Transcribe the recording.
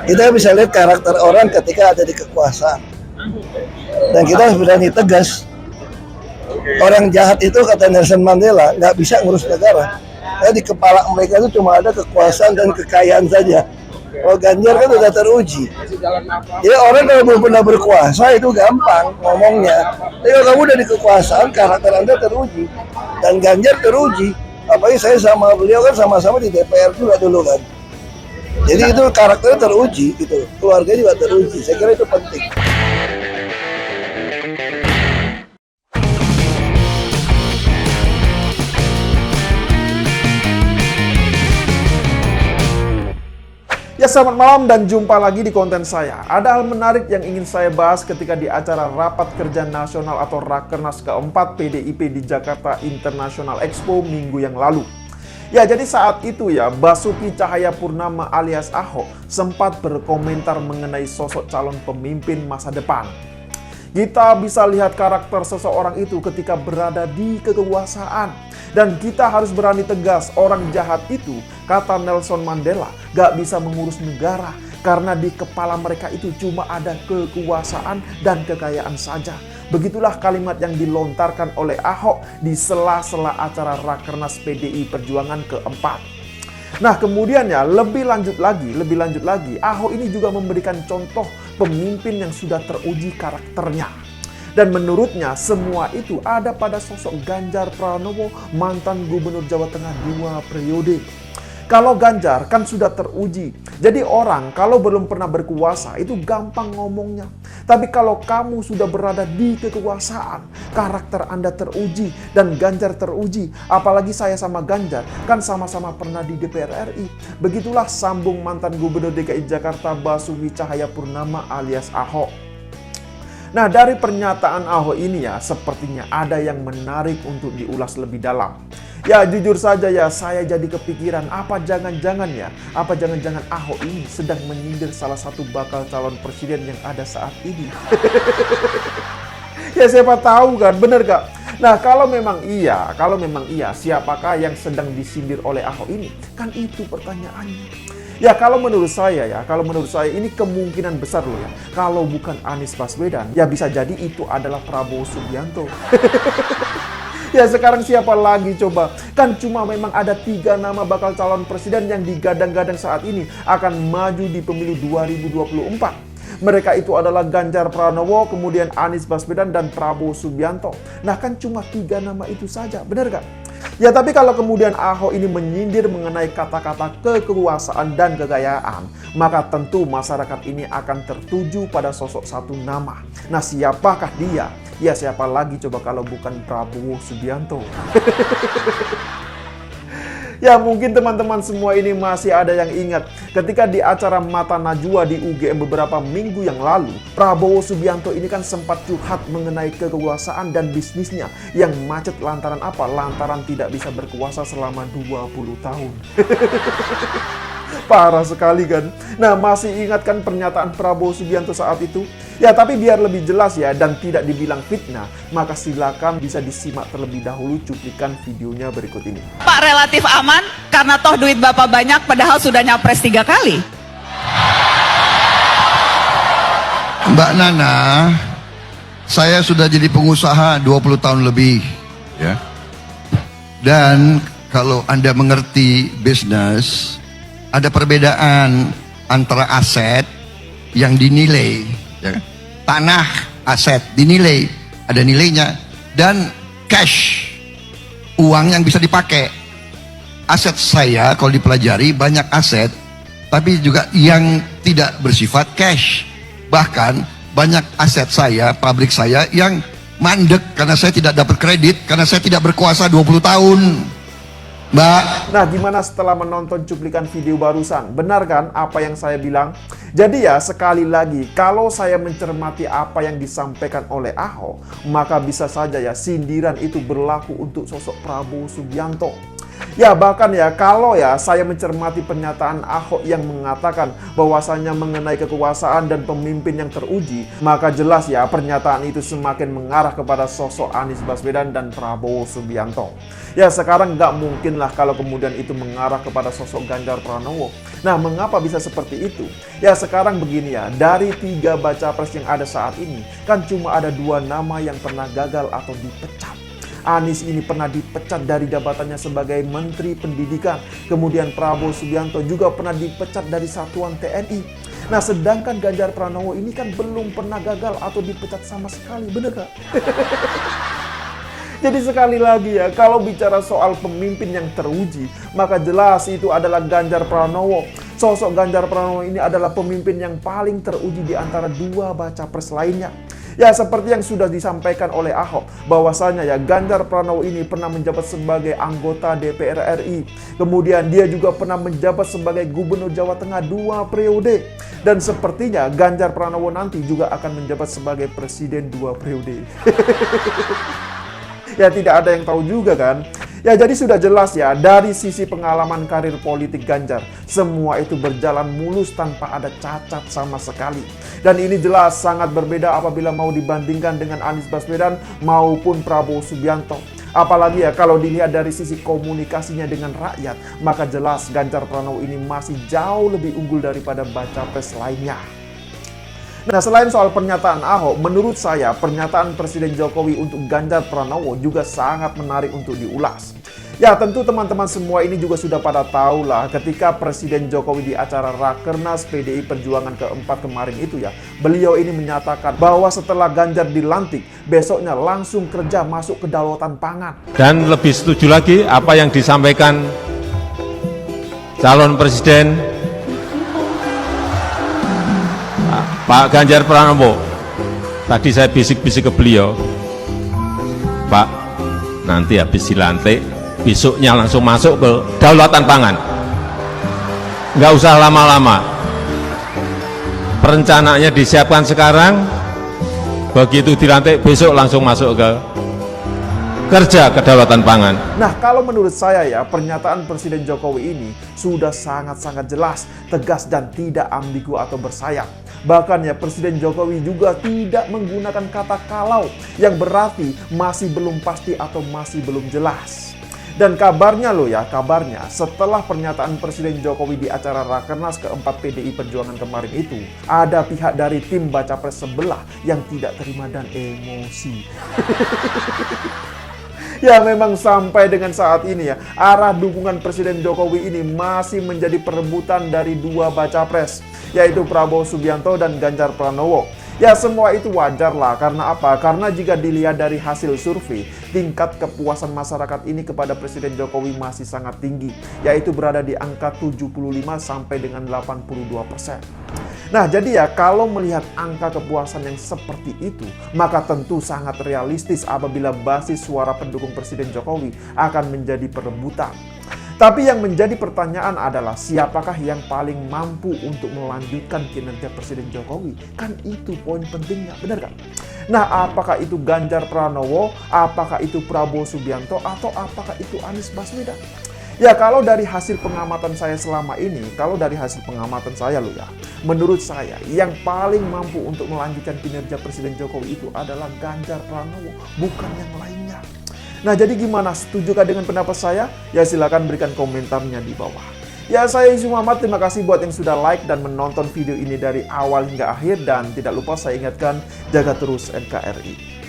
Kita bisa lihat karakter orang ketika ada di kekuasaan. Dan kita harus berani tegas. Orang jahat itu, kata Nelson Mandela, nggak bisa ngurus negara. Karena di kepala mereka itu cuma ada kekuasaan dan kekayaan saja. Kalau Ganjar kan udah teruji. Jadi orang kalau belum pernah berkuasa itu gampang ngomongnya. Tapi kalau kamu udah di kekuasaan, karakter Anda teruji. Dan Ganjar teruji. Apalagi saya sama beliau kan sama-sama di DPR juga dulu kan. Jadi itu karakternya teruji gitu. Keluarga juga teruji. Saya kira itu penting. Ya, selamat malam dan jumpa lagi di konten saya. Ada hal menarik yang ingin saya bahas ketika di acara Rapat Kerja Nasional atau Rakernas keempat PDIP di Jakarta International Expo minggu yang lalu. Ya, jadi saat itu ya, Basuki Cahayapurnama alias Ahok sempat berkomentar mengenai sosok calon pemimpin masa depan. Kita bisa lihat karakter seseorang itu ketika berada di kekuasaan. Dan kita harus berani tegas, orang jahat itu, kata Nelson Mandela, gak bisa mengurus negara. Karena di kepala mereka itu cuma ada kekuasaan dan kekayaan saja. Begitulah kalimat yang dilontarkan oleh Ahok di sela-sela acara Rakernas PDI Perjuangan keempat. Nah, kemudian ya, lebih lanjut lagi, Ahok ini juga memberikan contoh pemimpin yang sudah teruji karakternya. Dan menurutnya semua itu ada pada sosok Ganjar Pranowo, mantan gubernur Jawa Tengah 2 periode. Kalau Ganjar kan sudah teruji, jadi orang kalau belum pernah berkuasa itu gampang ngomongnya. Tapi kalau kamu sudah berada di kekuasaan, karakter Anda teruji dan Ganjar teruji. Apalagi saya sama Ganjar kan sama-sama pernah di DPR RI. Begitulah sambung mantan gubernur DKI Jakarta Basuki Cahayapurnama alias Ahok. Nah, dari pernyataan Ahok ini ya, sepertinya ada yang menarik untuk diulas lebih dalam. Ya, jujur saja ya, saya jadi kepikiran, apa jangan-jangan Ahok ini sedang menyindir salah satu bakal calon presiden yang ada saat ini. Ya, siapa tahu kan, bener gak? Nah, kalau memang iya, siapakah yang sedang disindir oleh Ahok ini? Kan itu pertanyaannya. Ya, kalau menurut saya ini kemungkinan besar loh ya. Kalau bukan Anies Baswedan, ya bisa jadi itu adalah Prabowo Subianto. Ya, sekarang siapa lagi coba? Kan cuma memang ada 3 nama bakal calon presiden yang digadang-gadang saat ini akan maju di pemilu 2024. Mereka itu adalah Ganjar Pranowo, kemudian Anies Baswedan, dan Prabowo Subianto. Nah, kan cuma 3 nama itu saja, benar gak? Ya, tapi kalau kemudian Ahok ini menyindir mengenai kata-kata kekuasaan dan kekayaan, maka tentu masyarakat ini akan tertuju pada sosok satu nama. Nah, siapakah dia? Ya, siapa lagi coba kalau bukan Prabowo Subianto? Ya, mungkin teman-teman semua ini masih ada yang ingat ketika di acara Mata Najwa di UGM beberapa minggu yang lalu, Prabowo Subianto ini kan sempat curhat mengenai kekuasaan dan bisnisnya yang macet lantaran apa? Lantaran tidak bisa berkuasa selama 20 tahun. Parah sekali kan? Nah, masih ingatkan pernyataan Prabowo Subianto saat itu? Ya, tapi biar lebih jelas ya dan tidak dibilang fitnah, maka silakan bisa disimak terlebih dahulu cuplikan videonya berikut ini. Pak relatif aman karena toh duit Bapak banyak padahal sudah nyapres 3 kali. Mbak Nana, saya sudah jadi pengusaha 20 tahun lebih ya. Dan kalau Anda mengerti bisnis, ada perbedaan antara aset yang dinilai ya, tanah aset dinilai, ada nilainya, dan cash, uang yang bisa dipakai. Aset saya kalau dipelajari banyak aset, tapi juga yang tidak bersifat cash. Bahkan banyak aset saya, pabrik saya yang mandek karena saya tidak dapat kredit, karena saya tidak berkuasa 20 tahun. Mbak. Nah, gimana setelah menonton cuplikan video barusan? Benar kan apa yang saya bilang? Jadi ya, sekali lagi, kalau saya mencermati apa yang disampaikan oleh Ahok, maka bisa saja ya sindiran itu berlaku untuk sosok Prabowo Subianto. Ya bahkan ya kalau ya saya mencermati pernyataan Ahok yang mengatakan bahwasannya mengenai kekuasaan dan pemimpin yang teruji, maka jelas ya pernyataan itu semakin mengarah kepada sosok Anies Baswedan dan Prabowo Subianto. Ya sekarang nggak mungkin lah kalau kemudian itu mengarah kepada sosok Ganjar Pranowo. Nah mengapa bisa seperti itu? Ya sekarang begini ya, dari 3 baca pres yang ada saat ini kan cuma ada 2 nama yang pernah gagal atau dipecat. Anies ini pernah dipecat dari jabatannya sebagai Menteri Pendidikan. Kemudian Prabowo Subianto juga pernah dipecat dari Satuan TNI. Nah sedangkan Ganjar Pranowo ini kan belum pernah gagal atau dipecat sama sekali, bener gak? Jadi sekali lagi ya, kalau bicara soal pemimpin yang teruji, maka jelas itu adalah Ganjar Pranowo. Sosok Ganjar Pranowo ini adalah pemimpin yang paling teruji di antara 2 baca pres lainnya. Ya seperti yang sudah disampaikan oleh Ahok, bahwasanya ya Ganjar Pranowo ini pernah menjabat sebagai anggota DPR RI. Kemudian dia juga pernah menjabat sebagai Gubernur Jawa Tengah 2 periode. Dan sepertinya Ganjar Pranowo nanti juga akan menjabat sebagai Presiden 2 periode. Ya tidak ada yang tahu juga kan. Ya jadi sudah jelas ya, dari sisi pengalaman karir politik Ganjar, semua itu berjalan mulus tanpa ada cacat sama sekali. Dan ini jelas sangat berbeda apabila mau dibandingkan dengan Anies Baswedan maupun Prabowo Subianto. Apalagi ya kalau dilihat dari sisi komunikasinya dengan rakyat, maka jelas Ganjar Pranowo ini masih jauh lebih unggul daripada baca pres lainnya. Nah selain soal pernyataan Ahok, menurut saya pernyataan Presiden Jokowi untuk Ganjar Pranowo juga sangat menarik untuk diulas. Ya tentu teman-teman semua ini juga sudah pada tahu lah ketika Presiden Jokowi di acara Rakernas PDI Perjuangan keempat kemarin itu ya, beliau ini menyatakan bahwa setelah Ganjar dilantik, besoknya langsung kerja masuk kedaulatan pangan. Dan lebih setuju lagi apa yang disampaikan calon presiden Pak Ganjar Pranowo. Tadi saya bisik-bisik ke beliau, Pak, nanti habis dilantik, besoknya langsung masuk ke daulatan pangan. Nggak usah lama-lama. Perencanaannya disiapkan sekarang, begitu dilantik besok langsung masuk ke kerja kedaulatan pangan. Nah kalau menurut saya ya, pernyataan Presiden Jokowi ini sudah sangat-sangat jelas, tegas dan tidak ambigu atau bersayap. Bahkan ya Presiden Jokowi juga tidak menggunakan kata kalau, yang berarti masih belum pasti atau masih belum jelas. Dan kabarnya loh ya, kabarnya setelah pernyataan Presiden Jokowi di acara Rakernas keempat PDI Perjuangan kemarin itu, ada pihak dari tim baca pres sebelah yang tidak terima dan emosi. Ya memang sampai dengan saat ini ya, arah dukungan Presiden Jokowi ini masih menjadi perebutan dari 2 baca pres, yaitu Prabowo Subianto dan Ganjar Pranowo. Ya semua itu wajar lah, karena apa? Karena jika dilihat dari hasil survei, tingkat kepuasan masyarakat ini kepada Presiden Jokowi masih sangat tinggi, yaitu berada di angka 75 sampai dengan 82%. Nah jadi ya kalau melihat angka kepuasan yang seperti itu, maka tentu sangat realistis apabila basis suara pendukung Presiden Jokowi akan menjadi perebutan. Tapi yang menjadi pertanyaan adalah siapakah yang paling mampu untuk melanjutkan kinerja Presiden Jokowi? Kan itu poin pentingnya, benar kan? Nah apakah itu Ganjar Pranowo, apakah itu Prabowo Subianto, atau apakah itu Anies Baswedan? Ya kalau dari hasil pengamatan saya selama ini, loh ya, menurut saya yang paling mampu untuk melanjutkan kinerja Presiden Jokowi itu adalah Ganjar Pranowo, bukan yang lainnya. Nah jadi gimana, setujukah dengan pendapat saya? Ya silakan berikan komentarnya di bawah. Ya saya Yusuf Muhammad, terima kasih buat yang sudah like dan menonton video ini dari awal hingga akhir. Dan tidak lupa saya ingatkan, jaga terus NKRI.